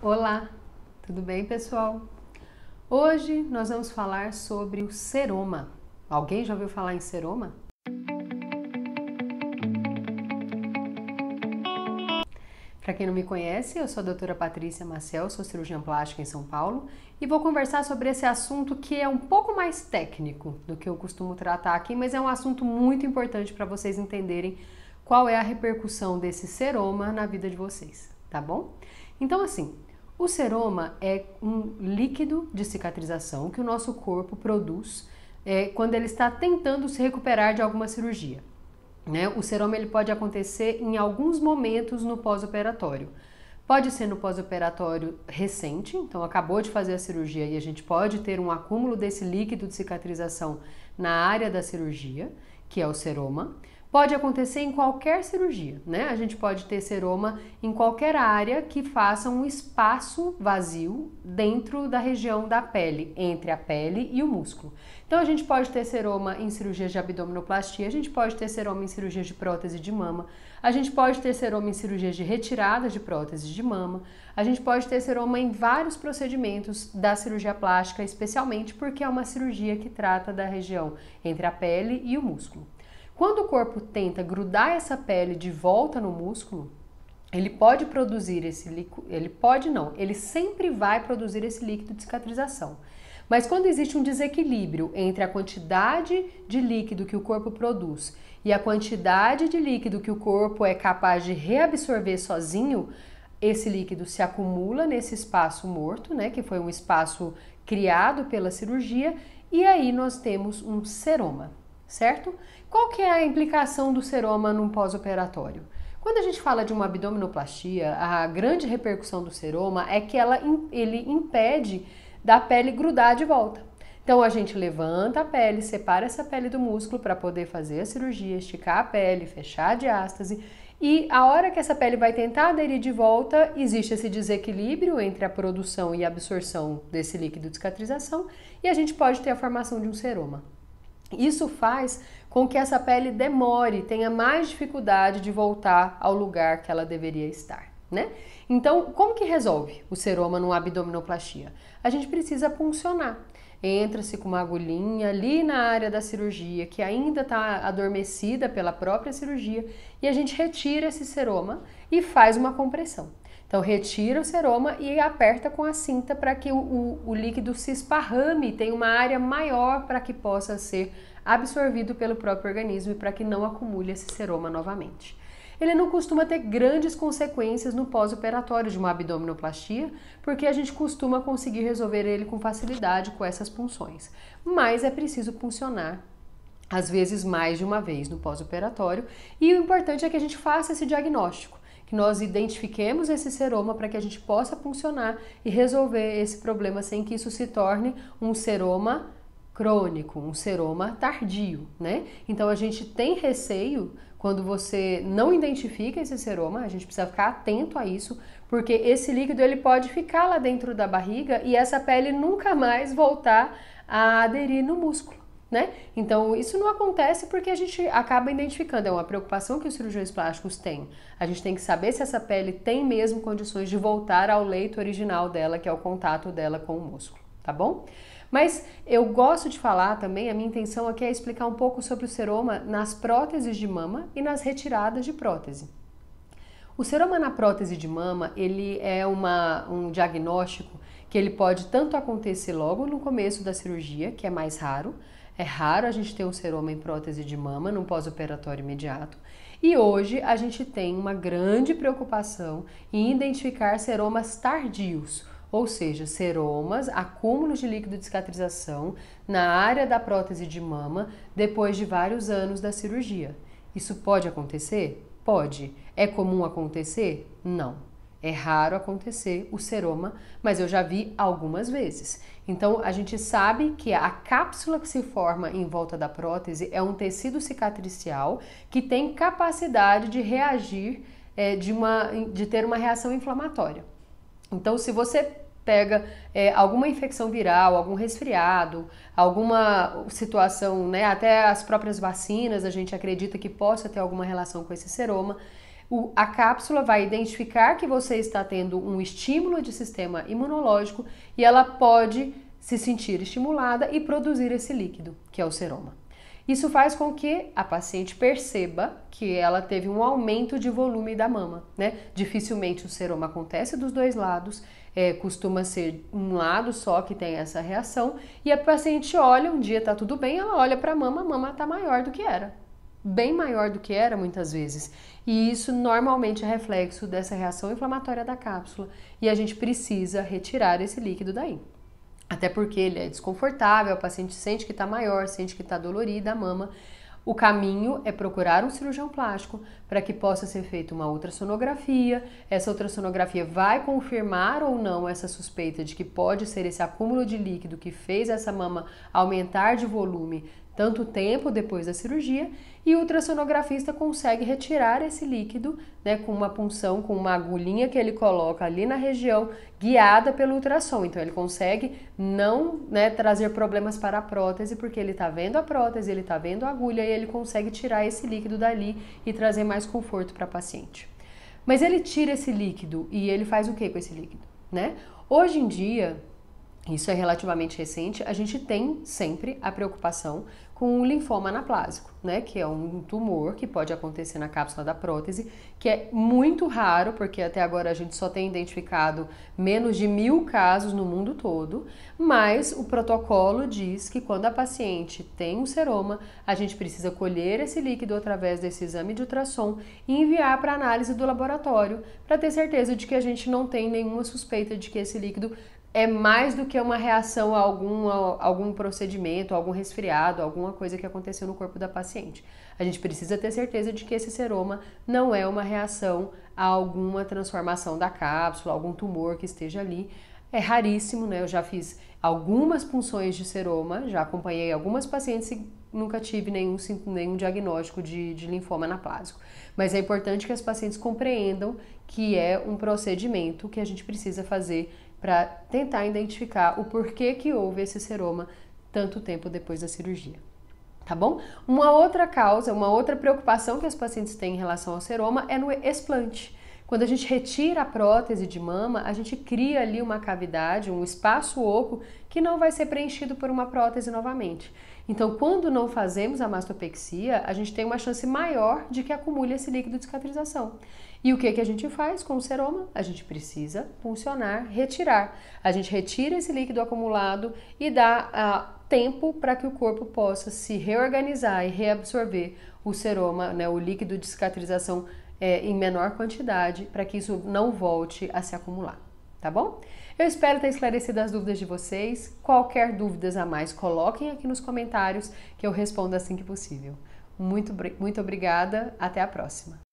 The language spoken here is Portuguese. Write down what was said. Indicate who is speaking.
Speaker 1: Olá, tudo bem, pessoal? Hoje nós vamos falar sobre o seroma. Alguém já ouviu falar em seroma? Para quem não me conhece, eu sou a doutora Patrícia Maciel, sou cirurgiã plástica em São Paulo e vou conversar sobre esse assunto que é um pouco mais técnico do que eu costumo tratar aqui, mas é um assunto muito importante para vocês entenderem qual é a repercussão desse seroma na vida de vocês, tá bom? Então, assim, o seroma é um líquido de cicatrização que o nosso corpo produz quando ele está tentando se recuperar de alguma cirurgia. O seroma ele pode acontecer em alguns momentos no pós-operatório. Pode ser no pós-operatório recente, então acabou de fazer a cirurgia e a gente pode ter um acúmulo desse líquido de cicatrização na área da cirurgia, que é o seroma. Pode acontecer em qualquer cirurgia, A gente pode ter seroma em qualquer área que faça um espaço vazio dentro da região da pele, entre a pele e o músculo. Então a gente pode ter seroma em cirurgias de abdominoplastia, a gente pode ter seroma em cirurgias de prótese de mama, a gente pode ter seroma em cirurgias de retirada de prótese de mama, a gente pode ter seroma em vários procedimentos da cirurgia plástica, especialmente porque é uma cirurgia que trata da região entre a pele e o músculo. Quando o corpo tenta grudar essa pele de volta no músculo, ele pode produzir esse líquido, ele sempre vai produzir esse líquido de cicatrização. Mas quando existe um desequilíbrio entre a quantidade de líquido que o corpo produz e a quantidade de líquido que o corpo é capaz de reabsorver sozinho, esse líquido se acumula nesse espaço morto, que foi um espaço criado pela cirurgia, e aí nós temos um seroma, certo? Qual que é a implicação do seroma num pós-operatório? Quando a gente fala de uma abdominoplastia, a grande repercussão do seroma é que ele impede da pele grudar de volta. Então a gente levanta a pele, separa essa pele do músculo para poder fazer a cirurgia, esticar a pele, fechar a diástase, e a hora que essa pele vai tentar aderir de volta, existe esse desequilíbrio entre a produção e a absorção desse líquido de cicatrização e a gente pode ter a formação de um seroma. Isso faz com que essa pele demore, tenha mais dificuldade de voltar ao lugar que ela deveria estar, Então, como que resolve o seroma numa abdominoplastia? A gente precisa puncionar. Entra-se com uma agulhinha ali na área da cirurgia, que ainda está adormecida pela própria cirurgia, e a gente retira esse seroma e faz uma compressão. Então, retira o seroma e aperta com a cinta para que o líquido se esparrame, tenha uma área maior para que possa ser absorvido pelo próprio organismo e para que não acumule esse seroma novamente. Ele não costuma ter grandes consequências no pós-operatório de uma abdominoplastia, porque a gente costuma conseguir resolver ele com facilidade com essas punções. Mas é preciso puncionar, às vezes mais de uma vez no pós-operatório, e o importante é que a gente faça esse diagnóstico, que nós identifiquemos esse seroma para que a gente possa puncionar e resolver esse problema sem que isso se torne um seroma crônico, um seroma tardio, Então a gente tem receio quando você não identifica esse seroma, a gente precisa ficar atento a isso, porque esse líquido ele pode ficar lá dentro da barriga e essa pele nunca mais voltar a aderir no músculo. Então isso não acontece porque a gente acaba identificando, é uma preocupação que os cirurgiões plásticos têm. A gente tem que saber se essa pele tem mesmo condições de voltar ao leito original dela, que é o contato dela com o músculo, tá bom? Mas eu gosto de falar também, a minha intenção aqui é explicar um pouco sobre o seroma nas próteses de mama e nas retiradas de prótese. O seroma na prótese de mama, ele é um diagnóstico que ele pode tanto acontecer logo no começo da cirurgia, que é mais raro. É raro a gente ter um seroma em prótese de mama num pós-operatório imediato. E hoje a gente tem uma grande preocupação em identificar seromas tardios, ou seja, seromas, acúmulos de líquido de cicatrização na área da prótese de mama depois de vários anos da cirurgia. Isso pode acontecer? Pode. É comum acontecer? Não. É raro acontecer o seroma, mas eu já vi algumas vezes. Então, a gente sabe que a cápsula que se forma em volta da prótese é um tecido cicatricial que tem capacidade de reagir, de ter uma reação inflamatória. Então, se você pega alguma infecção viral, algum resfriado, alguma situação, até as próprias vacinas, a gente acredita que possa ter alguma relação com esse seroma, A cápsula vai identificar que você está tendo um estímulo de sistema imunológico e ela pode se sentir estimulada e produzir esse líquido, que é o seroma. Isso faz com que a paciente perceba que ela teve um aumento de volume da mama, né? Dificilmente o seroma acontece dos dois lados, costuma ser um lado só que tem essa reação, e a paciente olha, um dia tá tudo bem, ela olha para a mama tá maior do que era. Bem maior do que era muitas vezes. E isso normalmente é reflexo dessa reação inflamatória da cápsula e a gente precisa retirar esse líquido daí. Até porque ele é desconfortável, a paciente sente que está maior, sente que está dolorida a mama. O caminho é procurar um cirurgião plástico para que possa ser feita uma ultrassonografia. Essa ultrassonografia vai confirmar ou não essa suspeita de que pode ser esse acúmulo de líquido que fez essa mama aumentar de volume tanto tempo depois da cirurgia, e o ultrassonografista consegue retirar esse líquido, né, com uma punção, com uma agulhinha que ele coloca ali na região, guiada pelo ultrassom. Então ele consegue não, né, trazer problemas para a prótese, porque ele está vendo a prótese, ele está vendo a agulha e ele consegue tirar esse líquido dali e trazer mais conforto para a paciente. Mas ele tira esse líquido e ele faz o que com esse líquido, né? Hoje em dia, isso é relativamente recente, a gente tem sempre a preocupação com o linfoma anaplásico, né, que é um tumor que pode acontecer na cápsula da prótese, que é muito raro, porque até agora a gente só tem identificado menos de 1000 casos no mundo todo, mas o protocolo diz que quando a paciente tem um seroma, a gente precisa colher esse líquido através desse exame de ultrassom e enviar para análise do laboratório, para ter certeza de que a gente não tem nenhuma suspeita de que esse líquido é mais do que uma reação a algum procedimento, algum resfriado, alguma coisa que aconteceu no corpo da paciente. A gente precisa ter certeza de que esse seroma não é uma reação a alguma transformação da cápsula, algum tumor que esteja ali. É raríssimo, né? Eu já fiz algumas punções de seroma, já acompanhei algumas pacientes e nunca tive nenhum diagnóstico de linfoma anaplásico. Mas é importante que as pacientes compreendam que é um procedimento que a gente precisa fazer para tentar identificar o porquê que houve esse seroma tanto tempo depois da cirurgia. Tá bom? Uma outra causa, uma outra preocupação que as pacientes têm em relação ao seroma é no explante. Quando a gente retira a prótese de mama, a gente cria ali uma cavidade, um espaço oco que não vai ser preenchido por uma prótese novamente. Então, quando não fazemos a mastopexia, a gente tem uma chance maior de que acumule esse líquido de cicatrização. E o que a gente faz com o seroma? A gente precisa puncionar, retirar. A gente retira esse líquido acumulado e dá tempo para que o corpo possa se reorganizar e reabsorver o seroma, né, o líquido de cicatrização em menor quantidade, para que isso não volte a se acumular, tá bom? Eu espero ter esclarecido as dúvidas de vocês. Qualquer dúvidas a mais, coloquem aqui nos comentários que eu respondo assim que possível. Muito obrigada, até a próxima!